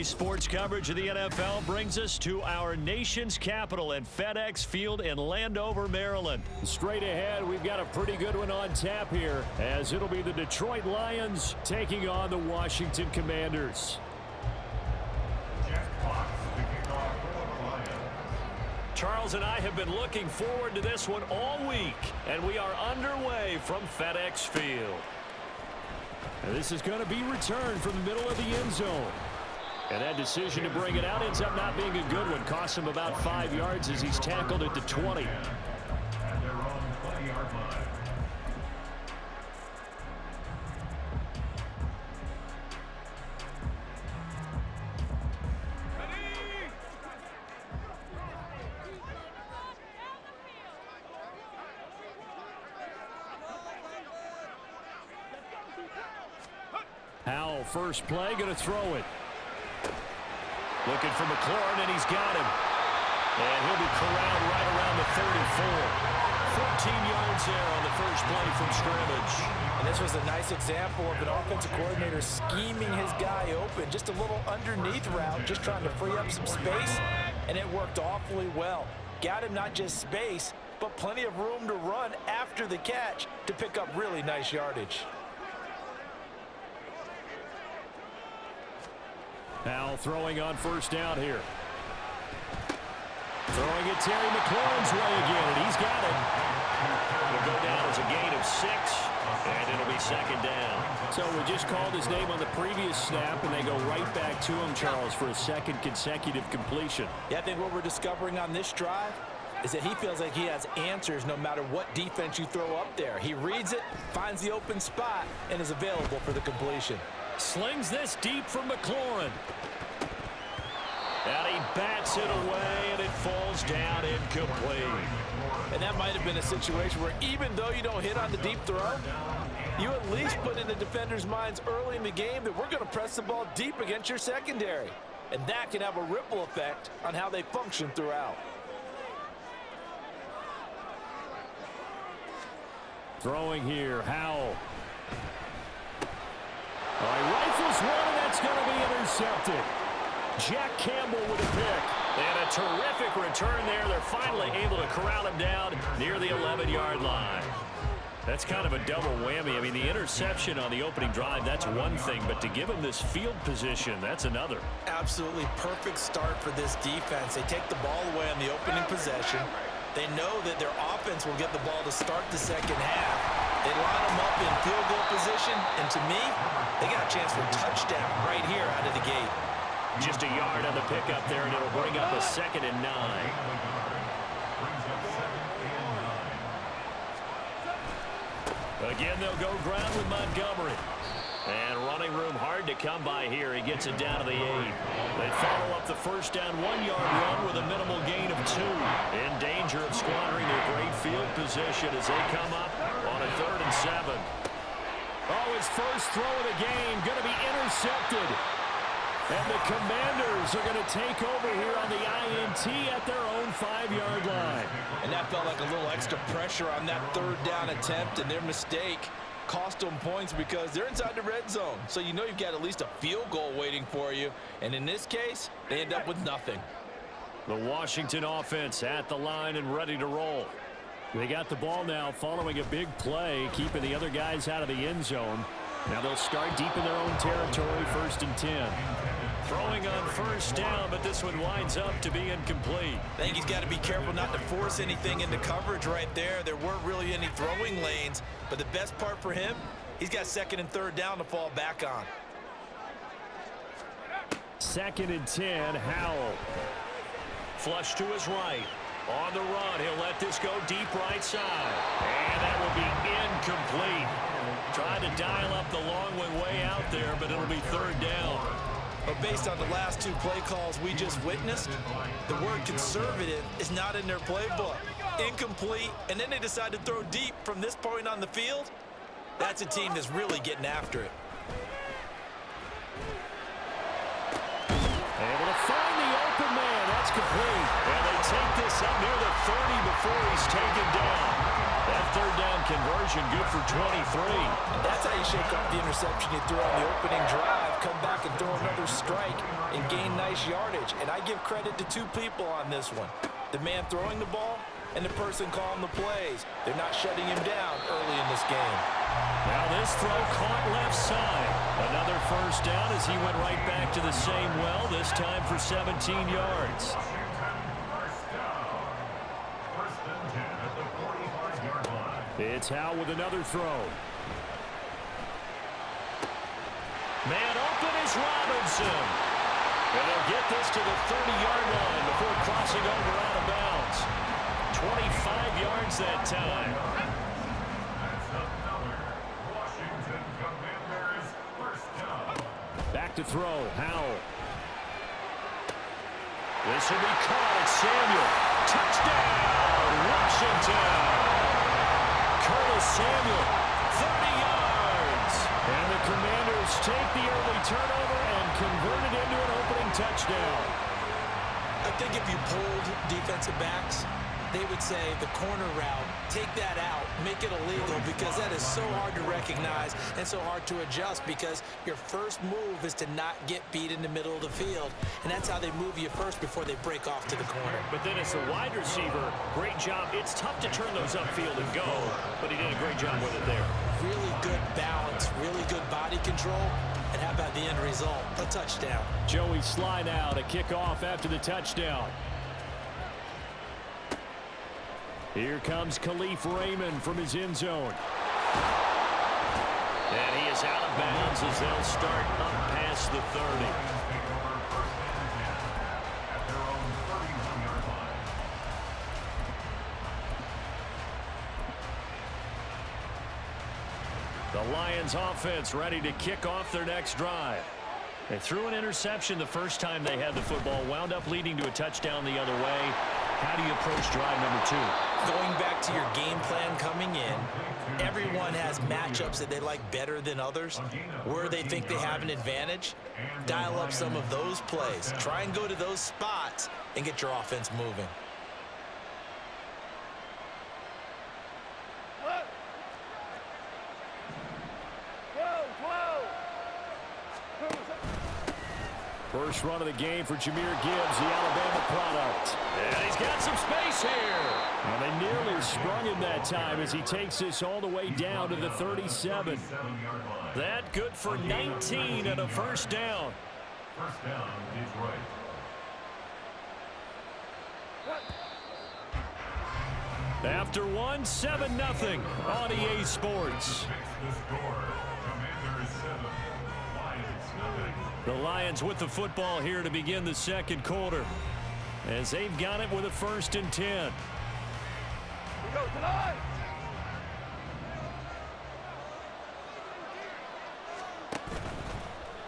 Today's sports coverage of the NFL brings us to our nation's capital at FedEx Field in Landover, Maryland. Straight ahead, we've got a pretty good one on tap here, as it'll be the Detroit Lions taking on the Washington Commanders. Charles and I have been looking forward to this one all week, and we are underway from FedEx Field. And this is going to be returned from the middle of the end zone. And that decision to bring it out ends up not being a good one. Costs him about 5 yards as he's tackled at the 20. And they're on the 20-yard line. Howell, first play, going to throw it. Looking for McLaurin, and he's got him. And he'll be corralled right around the 34. 14 yards there on the first play from scrimmage. And this was a nice example of an offensive coordinator scheming his guy open. Just a little underneath route, just trying to free up some space, and it worked awfully well. Got him not just space, but plenty of room to run after the catch to pick up really nice yardage. Howell throwing on first down here. Throwing it Terry McLaurin's way again, and he's got it. It'll go down as a gain of 6, and it'll be second down. So we just called his name on the previous snap, and they go right back to him, Charles, for a second consecutive completion. Yeah, I think what we're discovering on this drive is that he feels like he has answers no matter what defense you throw up there. He reads it, finds the open spot, and is available for the completion. Slings this deep from McLaurin. And he bats it away, and it falls down incomplete. And that might have been a situation where even though you don't hit on the deep throw, you at least put in the defender's minds early in the game that we're going to press the ball deep against your secondary. And that can have a ripple effect on how they function throughout. Throwing here, Howell. He rifles one, and that's going to be intercepted. Jack Campbell with a pick. And a terrific return there. They're finally able to corral him down near the 11-yard line. That's kind of a double whammy. I mean, the interception on the opening drive, that's one thing. But to give him this field position, that's another. Absolutely perfect start for this defense. They take the ball away on the opening possession. They know that their offense will get the ball to start the second half. They line them up in field goal position, and to me, they got a chance for a touchdown right here out of the gate. Just a yard on the pickup there, and it'll bring up a 2nd and 9. Again, they'll go ground with Montgomery. And running room hard to come by here. He gets it down to the 8. They follow up the first down 1-yard run with a minimal gain of 2. In danger of squandering their great field position as they come up on a 3rd and 7. Oh, his first throw of the game going to be intercepted. And the Commanders are going to take over here on the INT at their own 5-yard line. And that felt like a little extra pressure on that 3rd down attempt, and their mistake cost them points because they're inside the red zone. So you know you've got at least a field goal waiting for you. And in this case, they end up with nothing. The Washington offense at the line and ready to roll. They got the ball now following a big play, keeping the other guys out of the end zone. Now they'll start deep in their own territory, 1st and 10. Throwing on first down, but this one winds up to be incomplete. I think he's got to be careful not to force anything into coverage right there. There weren't really any throwing lanes, but the best part for him, he's got 2nd and 3rd down to fall back on. 2nd and 10, Howell. Flush to his right. On the run, he'll let this go deep right side. And that will be incomplete. Trying to dial up the long way out there, but it'll be 3rd down. But based on the last 2 play calls we just witnessed, the word conservative is not in their playbook. Incomplete, and then they decide to throw deep from this point on the field. That's a team that's really getting after it. Able to find the open man. That's complete. And they take this up near the 30 before he's taken down. That 3rd down conversion good for 23. And that's how you shake off the interception you threw on the opening drive. come back and throw another strike and gain nice yardage. And I give credit to two people on this one. The man throwing the ball and the person calling the plays. They're not shutting him down early in this game. Now this throw caught left side. Another first down as he went right back to the same well, this time for 17 yards. It's Howell with another throw. Man open is Robinson. And they'll get this to the 30-yard line before crossing over out of bounds. 25 yards that time. Back to throw, Howell. This will be caught at Samuel. Touchdown, Washington. Curtis Samuel, 30 yards. And the Commanders take the early turnover and convert it into an opening touchdown. I think if you polled defensive backs, they would say the corner route, take that out, make it illegal, because that is so hard to recognize and so hard to adjust, because your first move is to not get beat in the middle of the field, and that's how they move you first before they break off to the corner. But then as a wide receiver, great job. It's tough to turn those upfield and go, but he did a great job with it there. Really good balance, really good body control, and how about the end result? A touchdown. Joey Sly now to kick off after the touchdown. Here comes Khalif Raymond from his end zone. And he is out of bounds as they'll start up past the 30. The Lions offense ready to kick off their next drive. They threw an interception the first time they had the football, wound up leading to a touchdown the other way. How do you approach drive number 2? Going back to your game plan coming in, everyone has matchups that they like better than others. Where they think they have an advantage, dial up some of those plays. Try and go to those spots and get your offense moving. First run of the game for Jahmyr Gibbs, the Alabama product. And he's got some space here. And they nearly sprung him that time as he takes this all the way down to the 37. That good for 19 and a first down. First down, Detroit. After one, 7-0 on EA Sports. The Lions with the football here to begin the second quarter, as they've got it with a 1st and 10.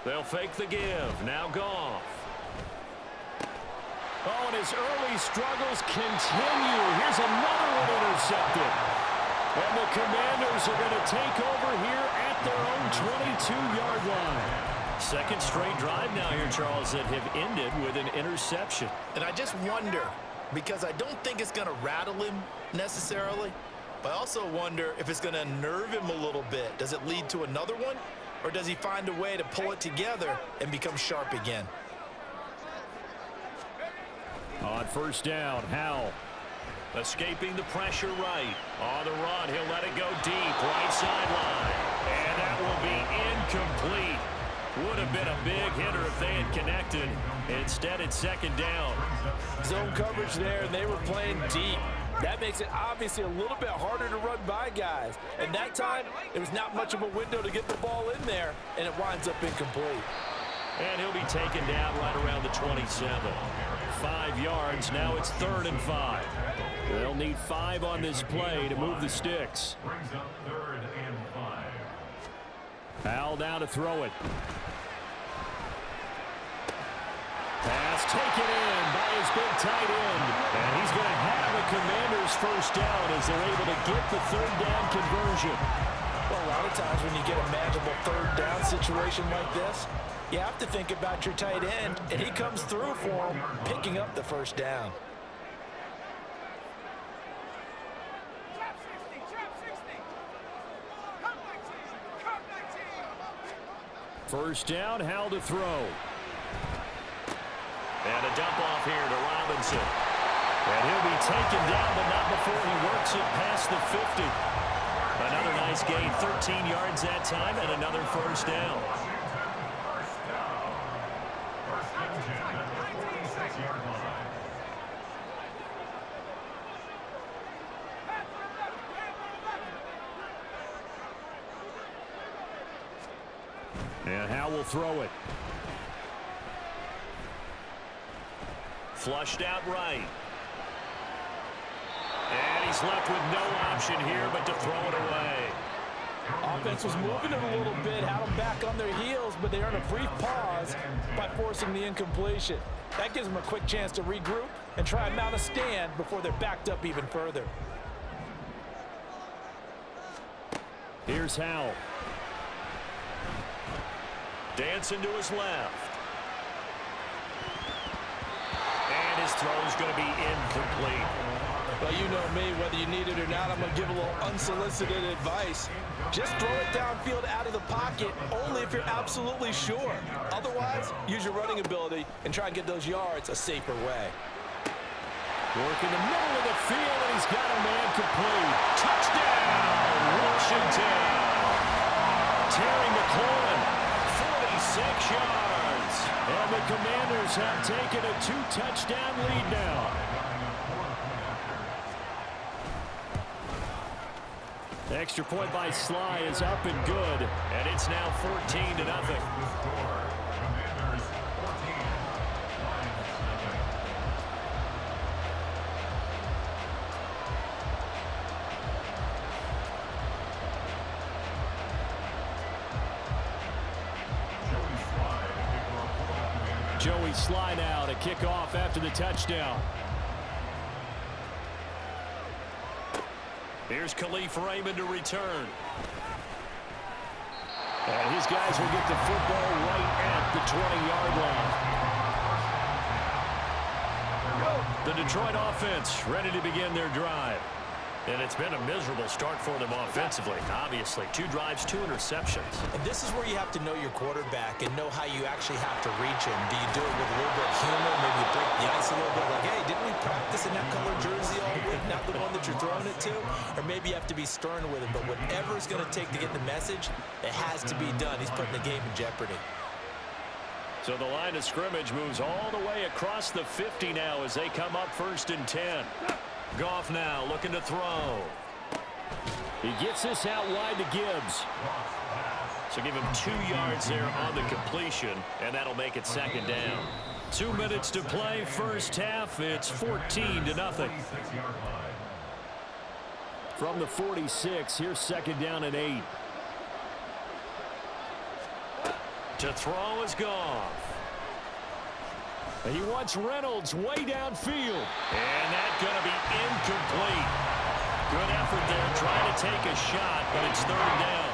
They'll fake the give. Now Goff. Oh, and his early struggles continue. Here's another one intercepted. And the Commanders are going to take over here at their own 22-yard line. Second straight drive now here, Charles, that have ended with an interception. And I just wonder, because I don't think it's going to rattle him necessarily, but I also wonder if it's going to nerve him a little bit. Does it lead to another one, or does he find a way to pull it together and become sharp again? On first down, Howell. Escaping the pressure right. On the run, he'll let it go deep, right sideline. And that will be incomplete. Would have been a big hitter if they had connected. Instead, it's second down. Zone coverage there, and they were playing deep. That makes it obviously a little bit harder to run by guys. And that time, it was not much of a window to get the ball in there, and it winds up incomplete. And he'll be taken down right around the 27. 5 yards. Now it's 3rd and 5. They'll need 5 on this play to move the sticks. Brings up 3rd and 5. Howell down to throw it. Pass taken in by his big tight end. And he's going to have a Commanders first down as they're able to get the 3rd down conversion. Well, a lot of times when you get a manageable 3rd down situation like this, you have to think about your tight end, and he comes through for him, picking up the first down. First down, Howell to throw. And a dump off here to Robinson. And he'll be taken down, but not before he works it past the 50. Another nice gain, 13 yards that time, and another first down. And Howell will throw it. Flushed out right. And he's left with no option here but to throw it away. Offense was moving it a little bit, had them back on their heels, but they earned a brief pause by forcing the incompletion. That gives them a quick chance to regroup and try and mount a stand before they're backed up even further. Here's Howell. Dancing to his left. And his throw's going to be incomplete. Well, you know me, whether you need it or not, I'm going to give a little unsolicited advice. Just throw it downfield out of the pocket, only if you're absolutely sure. Otherwise, use your running ability and try and get those yards a safer way. Work in the middle of the field, and he's got a man complete. Touchdown, Washington. Terry McLaurin, 46 yards. And the Commanders have taken a 2-touchdown lead now. Extra point by Sly is up and good, and it's now 14-0. Joey Sly now to kick off after the touchdown. Here's Khalif Raymond to return. And his guys will get the football right at the 20-yard line. The Detroit offense ready to begin their drive. And it's been a miserable start for them offensively, obviously. 2 drives, 2 interceptions. And this is where you have to know your quarterback and know how you actually have to reach him. Do you do it with a little bit of humor? Maybe you break the ice a little bit like, hey, didn't we practice in that color jersey all week? Not the one that you're throwing it to? Or maybe you have to be stern with him. But whatever it's going to take to get the message, it has to be done. He's putting the game in jeopardy. So the line of scrimmage moves all the way across the 50 now as they come up 1st and 10. Goff now looking to throw. He gets this out wide to Gibbs. So give him 2 yards there on the completion, and that'll make it 2nd down. 2 minutes to play, first half. It's 14-0. From the 46, here's 2nd down and 8. To throw is Goff. He wants Reynolds way downfield. And that's going to be incomplete. Good effort there trying to take a shot, but it's 3rd down.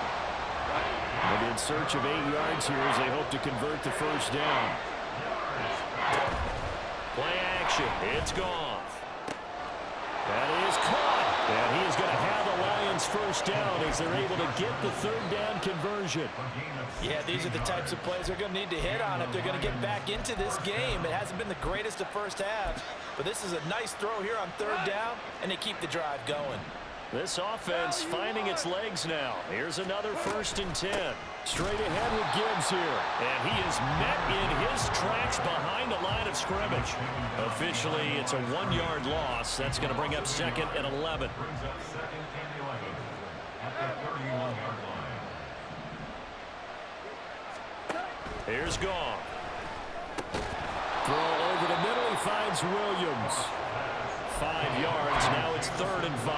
They'll be in search of 8 yards here as they hope to convert the first down. Play action. It's Goff. That is caught. And he is going to have the Lions first down as they're able to get the 3rd down conversion. Yeah, these are the types of plays they're going to need to hit on if they're going to get back into this game. It hasn't been the greatest of first halves, but this is a nice throw here on 3rd down, and they keep the drive going. This offense finding its legs now. Here's another 1st and 10. Straight ahead with Gibbs here. And he is met in his tracks behind the line of scrimmage. Officially, it's a 1-yard loss. That's going to bring up 2nd and 11. Here's Goff. Throw over the middle. He finds Williams. 5 yards. Now it's 3rd and 5.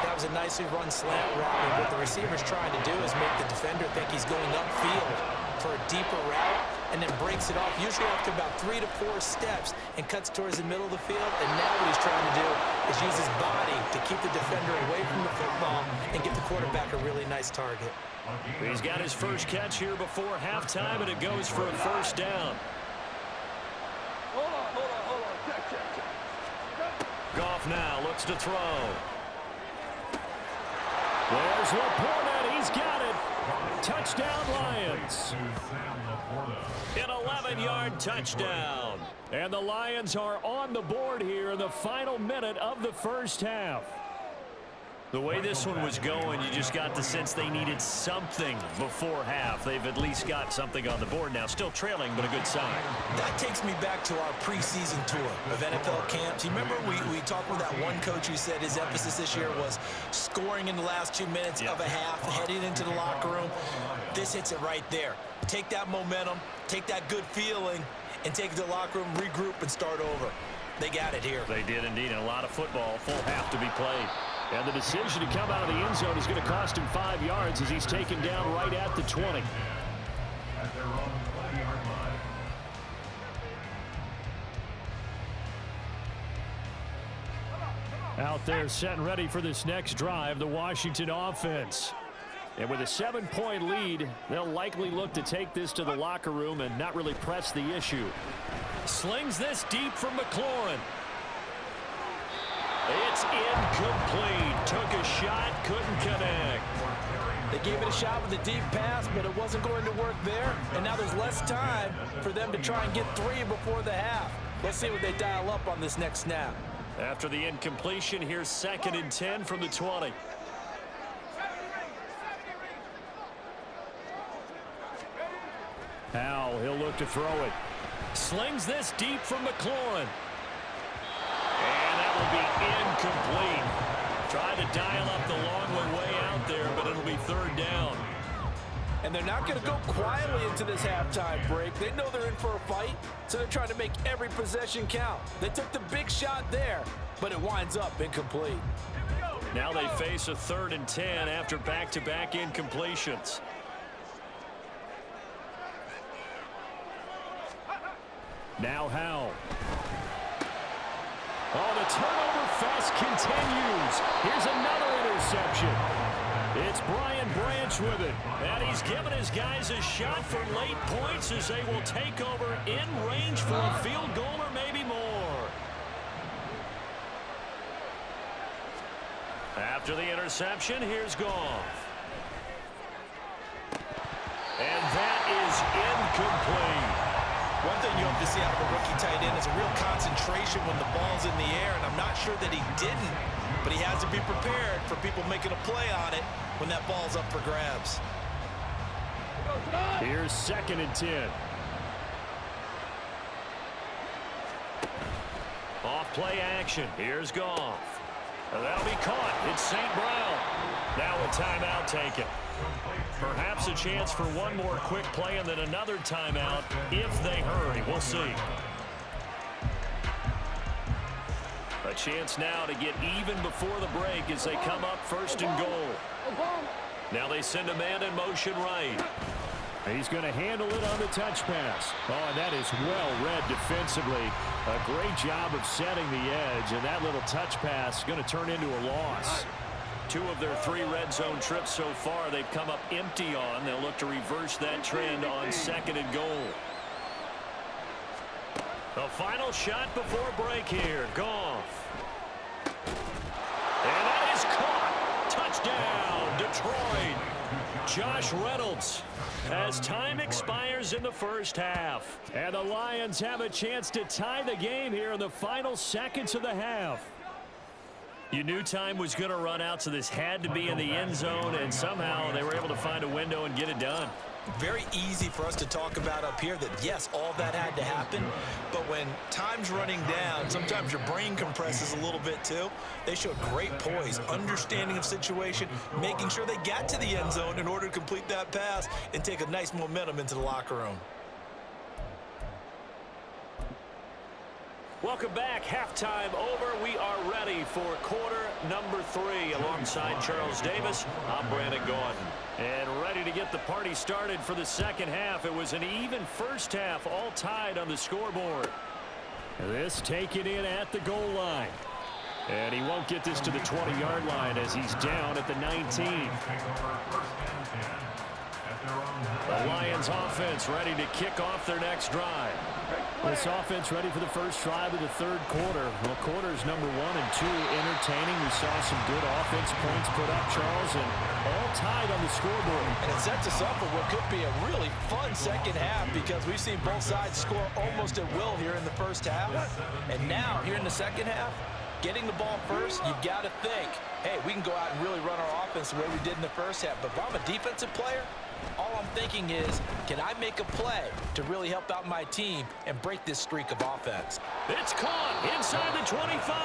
That was a nicely run slant route. And what the receiver's trying to do is make the defender think he's going upfield for a deeper route and then breaks it off, usually after about 3 to 4 steps, and cuts towards the middle of the field. And now what he's trying to do is use his body to keep the defender away from the football and give the quarterback a really nice target. He's got his first catch here before halftime, and it goes for a first down. Hold on. Check. Goff now looks to throw. There's Laporta. He's got it. Touchdown, Lions. An 11-yard touchdown. And the Lions are on the board here in the final minute of the first half. The way this one was going, you just got the sense they needed something before half. They've at least got something on the board now. Still trailing, but a good sign. That takes me back to our preseason tour of NFL camps. You remember we talked with that one coach who said his emphasis this year was scoring in the last 2 minutes of a half, heading into the locker room. This hits it right there. Take that momentum, take that good feeling, and take it to the locker room, regroup, and start over. They got it here. They did indeed, and a lot of football, full half to be played. And the decision to come out of the end zone is going to cost him 5 yards as he's taken down right at the 20. At their own 20-yard line. Out there set and ready for this next drive, the Washington offense. And with a 7-point lead, they'll likely look to take this to the locker room and not really press the issue. Slings this deep from McLaurin. It's incomplete. Took a shot, couldn't connect. They gave it a shot with a deep pass, but it wasn't going to work there. And now there's less time for them to try and get 3 before the half. Let's see what they dial up on this next snap. After the incompletion, here's 2nd and 10 from the 20. Now he'll look to throw it. Slings this deep from McLaurin. And that will be incomplete. Tried to dial up the long way out there, but it'll be 3rd down. And they're not going to go quietly into this halftime break. They know they're in for a fight, so they're trying to make every possession count. They took the big shot there, but it winds up incomplete. Now they face a 3rd and 10 after back-to-back incompletions. Now Howell. Oh, the turnover fest continues. Here's another interception. It's Brian Branch with it. And he's given his guys a shot for late points as they will take over in range for a field goal or maybe more. After the interception, here's Goff. And that is incomplete. One thing you hope to see out of a rookie tight end is a real concentration when the ball's in the air, and I'm not sure that he didn't, but he has to be prepared for people making a play on it when that ball's up for grabs. Here's 2nd and 10. Off play action. Here's Goff. That'll be caught. It's St. Brown. Now a timeout taken. Perhaps a chance for one more quick play and then another timeout if they hurry. We'll see. A chance now to get even before the break as they come up 1st and goal. Now they send a man in motion right. He's going to handle it on the touch pass. Oh, and that is well read defensively. A great job of setting the edge, and that little touch pass is going to turn into a loss. 2 of their 3 red zone trips so far they've come up empty on. They'll look to reverse that trend on 2nd and goal. The final shot before break here. Goff. And that is caught. Touchdown, Detroit. Josh Reynolds as time expires in the first half. And the Lions have a chance to tie the game here in the final seconds of the half. You knew time was going to run out, so this had to be in the end zone, and somehow they were able to find a window and get it done. Very easy for us to talk about up here that, yes, all that had to happen, but when time's running down, sometimes your brain compresses a little bit too. They showed great poise, understanding of situation, making sure they got to the end zone in order to complete that pass and take a nice momentum into the locker room. Welcome back. Halftime over. We are ready for quarter number 3. Alongside Charles Davis, I'm Brandon Gaudin. And ready to get the party started for the second half. It was an even first half, all tied on the scoreboard. This taken in at the goal line. And he won't get this to the 20-yard line as he's down at the 19. The Lions offense ready to kick off their next drive. This offense ready for the first drive of the third quarter. Well, quarters number 1 and 2 entertaining. We saw some good offense points put up, Charles, and all tied on the scoreboard. And it sets us up for what could be a really fun second half because we've seen both sides score almost at will here in the first half. And now, here in the second half, getting the ball first, you've got to think, hey, we can go out and really run our offense the way we did in the first half. But if I'm a defensive player, all I'm thinking is, can I make a play to really help out my team and break this streak of offense? It's caught inside the 25.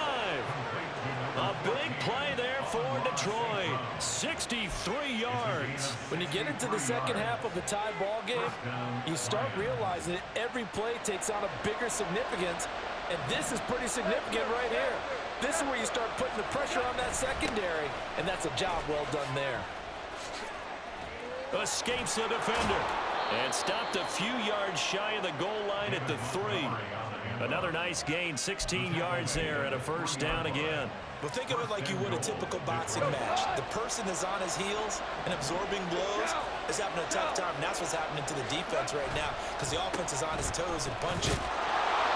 A big play there for Detroit. 63 yards. When you get into the second half of a tie ball game, you start realizing that every play takes on a bigger significance, and this is pretty significant right here. This is where you start putting the pressure on that secondary, and that's a job well done there. Escapes the defender and stopped a few yards shy of the goal line at the 3. Another nice gain, 16 yards there, and a first down again. Well, think of it like you would a typical boxing match. The person is on his heels and absorbing blows is having a tough time, and that's what's happening to the defense right now because the offense is on his toes and punching.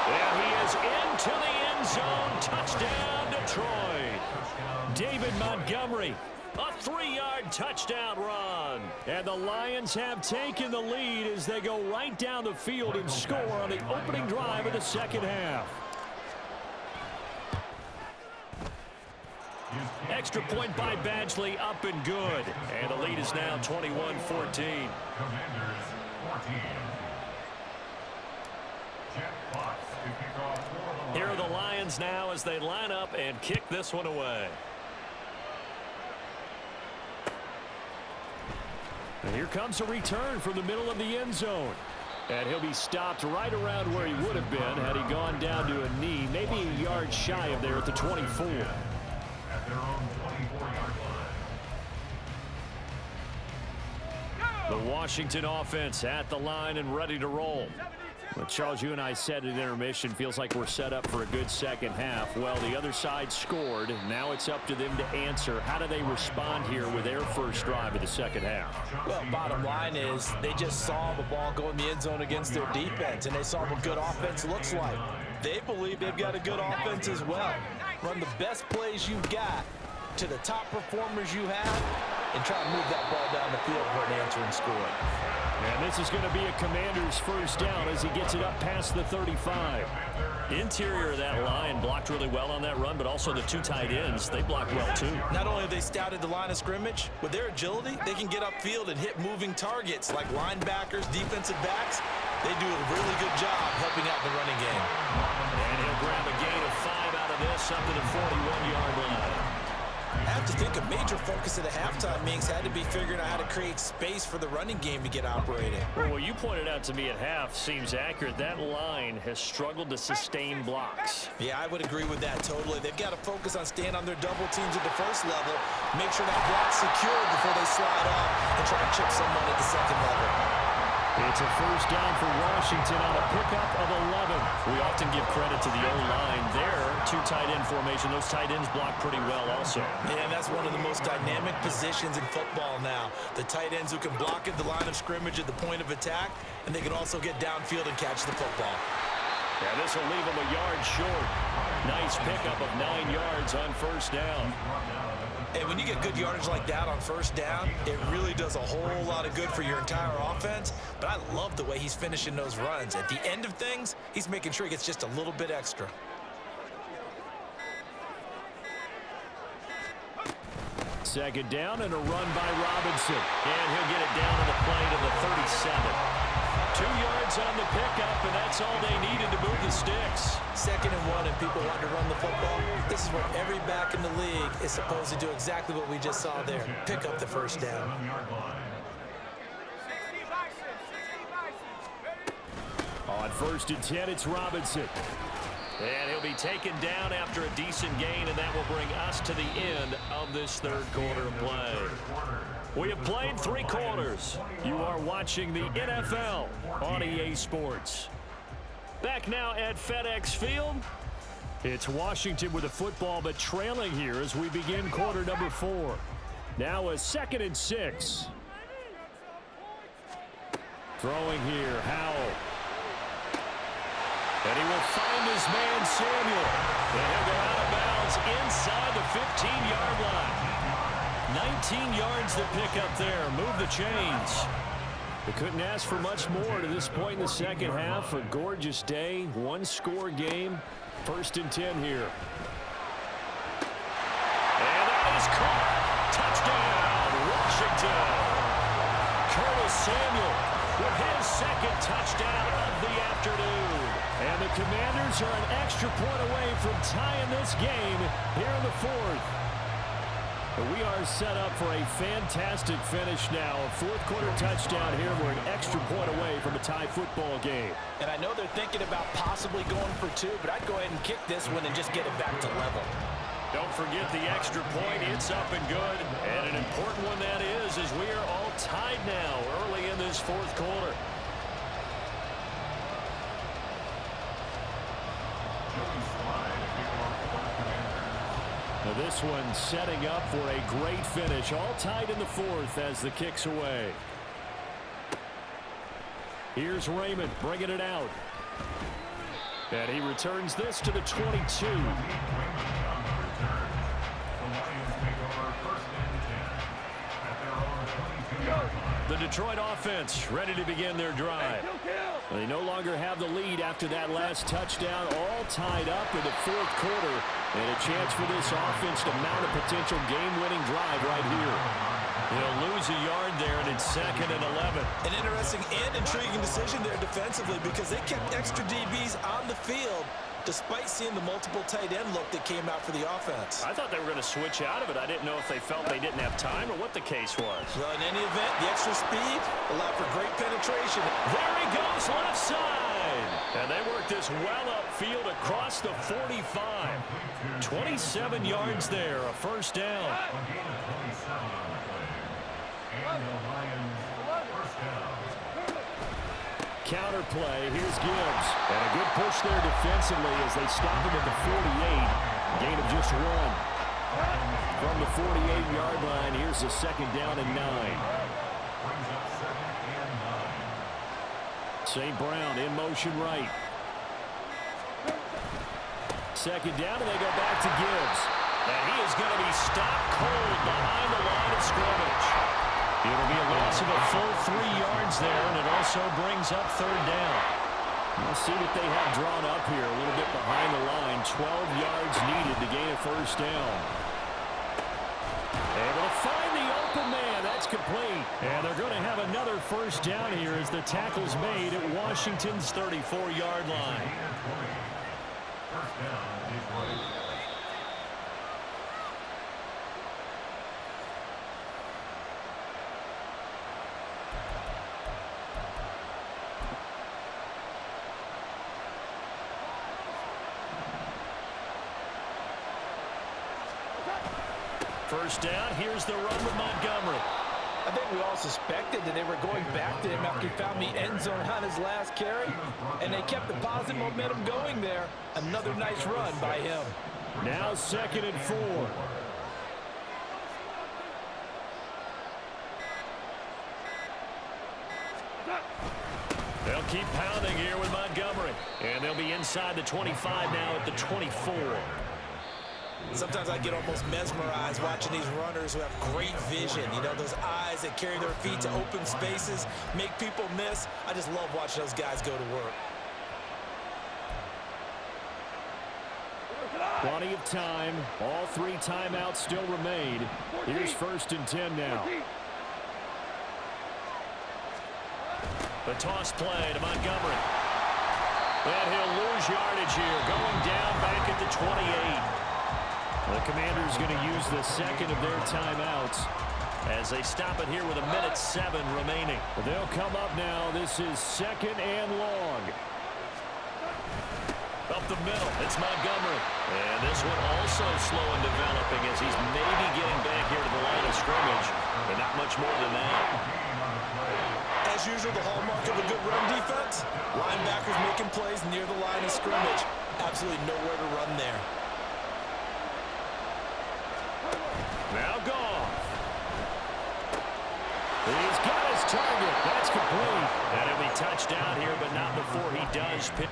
And he is into the end zone. Touchdown, Detroit. David Montgomery. A 3-yard touchdown run. And the Lions have taken the lead as they go right down the field and score on the opening drive of the second half. Extra point by Badgley, up and good. And the lead is now 21-14. Commanders 14. Jeff Fox to kick off for the Here are the Lions now as they line up and kick this one away. And here comes a return from the middle of the end zone. And he'll be stopped right around where he would have been had he gone down to a knee, maybe a yard shy of there at the 24. at their own 24-yard line. The Washington offense at the line and ready to roll. Well, Charles, you and I said at intermission, feels like we're set up for a good second half. Well, the other side scored. Now it's up to them to answer. How do they respond here with their first drive of the second half? Well, bottom line is they just saw the ball go in the end zone against their defense, and they saw what good offense looks like. They believe they've got a good offense as well. Run the best plays you've got to the top performers you have and try to move that ball down the field for an answering score. And this is going to be a Commander's first down as he gets it up past the 35. Interior of that line blocked really well on that run, but also the 2 tight ends, they blocked well too. Not only have they scouted the line of scrimmage, with their agility, they can get upfield and hit moving targets like linebackers, defensive backs. They do a really good job helping out the running game. And he'll grab a gain of 5 out of this up to the 41-yard line. I have to think a major focus of the halftime meetings had to be figuring out how to create space for the running game to get operated. Well, what you pointed out to me at half seems accurate. That line has struggled to sustain blocks. Yeah, I would agree with that totally. They've got to focus on staying on their double teams at the first level, make sure that block's secured before they slide off and try to chip someone at the second level. It's a first down for Washington on a pickup of 11. We often give credit to the O-line there. 2 tight end formation. Those tight ends block pretty well also. Yeah, that's one of the most dynamic positions in football now. The tight ends who can block at the line of scrimmage at the point of attack, and they can also get downfield and catch the football. Yeah, this will leave them a yard short. Nice pickup of 9 yards on first down. And when you get good yardage like that on first down, it really does a whole lot of good for your entire offense. But I love the way he's finishing those runs. At the end of things, he's making sure he gets just a little bit extra. Second down and a run by Robinson. And he'll get it down to the play to the 37. 2 yards on the pickup, and that's all they needed to move the sticks. 2nd and 1, and people want to run the football. This is where every back in the league is supposed to do exactly what we just saw there. Pick up the first down. On 1st and 10, it's Robinson. And he'll be taken down after a decent gain, and that will bring us to the end of this third quarter of play. We have played 3 quarters. You are watching the NFL on EA Sports. Back now at FedEx Field. It's Washington with the football, but trailing here as we begin quarter number 4. Now a 2nd and 6. Throwing here, Howell. And he will find his man, Samuel. And he'll go out of bounds inside the 15-yard line. 19 yards to pick up there. Move the chains. They couldn't ask for much more to this point in the second half. A gorgeous day, one-score game. 1st and 10 here. And that is caught. Touchdown, Washington. Curtis Samuel with his second touchdown of the afternoon. And the Commanders are an extra point away from tying this game here in the 4th. We are set up for a fantastic finish now. A 4th-quarter touchdown here. We're an extra point away from a tie football game. And I know they're thinking about possibly going for 2, but I'd go ahead and kick this one and just get it back to level. Don't forget the extra point. It's up and good. And an important one that is, as we are all tied now early in this 4th quarter. Now this one setting up for a great finish. All tied in the 4th as the kick's away. Here's Raymond bringing it out. And he returns this to the 22. The Detroit offense ready to begin their drive. They no longer have the lead after that last touchdown, all tied up in the 4th quarter. And a chance for this offense to mount a potential game-winning drive right here. They'll lose a yard there, and it's 2nd and 11. An interesting and intriguing decision there defensively because they kept extra DBs on the field despite seeing the multiple tight end look that came out for the offense. I thought they were going to switch out of it. I didn't know if they felt they didn't have time or what the case was. Well, in any event, the extra speed allowed for great penetration. There he goes, left side. And they work this well upfield across the 45. 27 yards there, a 1st down. Counter play, here's Gibbs. And a good push there defensively as they stop him at the 48. Gain of just 1. From the 48-yard line, here's the 2nd down and 9. St. Brown in motion right. 2nd down, and they go back to Gibbs. And he is going to be stopped cold behind the line of scrimmage. It'll be a loss of a full 3 yards there, and it also brings up 3rd down. We'll see what they have drawn up here, a little bit behind the line. 12 yards needed to gain a 1st down. Able to find the open man. That's complete. And they're going to have another 1st down here as the tackle's made at Washington's 34-yard line. First down, here's the run with Montgomery. I think we all suspected that they were going back to him after he found the end zone on his last carry, and they kept the positive momentum going there. Another nice run by him. Now 2nd and 4. They'll keep pounding here with Montgomery, and they'll be inside the 25 now at the 24. Sometimes I get almost mesmerized watching these runners who have great vision. You know, those eyes that carry their feet to open spaces, make people miss. I just love watching those guys go to work. Plenty of time. All 3 timeouts still remain. Here's 1st and 10 now. The toss play to Montgomery. And he'll lose yardage here, going down back at the 28. The Commanders going to use the 2nd of their timeouts as they stop it here with 1:07 remaining. They'll come up now. This is 2nd and long. Up the middle, it's Montgomery. And this one also slow in developing as he's maybe getting back here to the line of scrimmage, but not much more than that. As usual, the hallmark of a good run defense, linebackers making plays near the line of scrimmage. Absolutely nowhere to run there. Now Goff. He's got his target. That's complete. And he'll be touched down here, but not before he does pick.